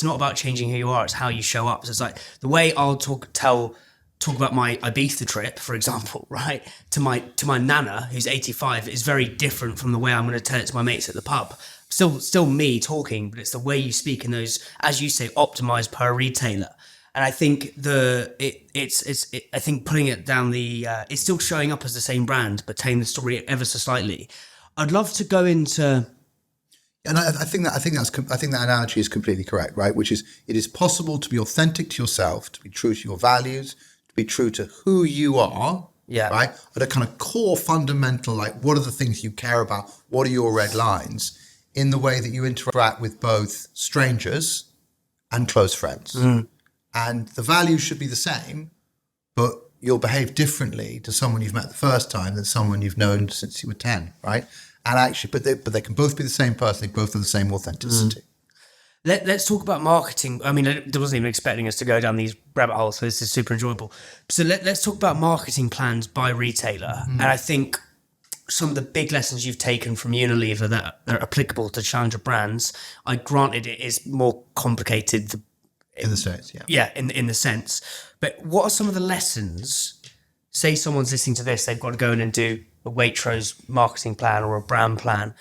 it's not about changing who you are, it's how you show up. So it's like the way I'll talk about my Ibiza trip, for example, right, to my nana who's 85 is very different from the way I'm going to tell it to my mates at the pub. Still me talking, but it's the way you speak in those, as you say, optimized per retailer. And I think I think putting it down it's still showing up as the same brand, but telling the story ever so slightly. I'd love to go into. And I think that analogy is completely correct, right? Which is, it is possible to be authentic to yourself, to be true to your values, to be true to who you are, right? But a kind of core fundamental, like, what are the things you care about? What are your red lines in the way that you interact with both strangers and close friends? And the values should be the same, but you'll behave differently to someone you've met the first time than someone you've known since you were 10, right? And actually, but they can both be the same person. They both have the same authenticity. Let's talk about marketing. I mean, I wasn't even expecting us to go down these rabbit holes, so this is super enjoyable. So let's talk about marketing plans by retailer. And I think some of the big lessons you've taken from Unilever that are applicable to challenger brands, granted it is more complicated. In the States, yeah. Yeah, in the sense. But what are some of the lessons? Say someone's listening to this, they've got to go in and do a Waitrose marketing plan or a brand plan.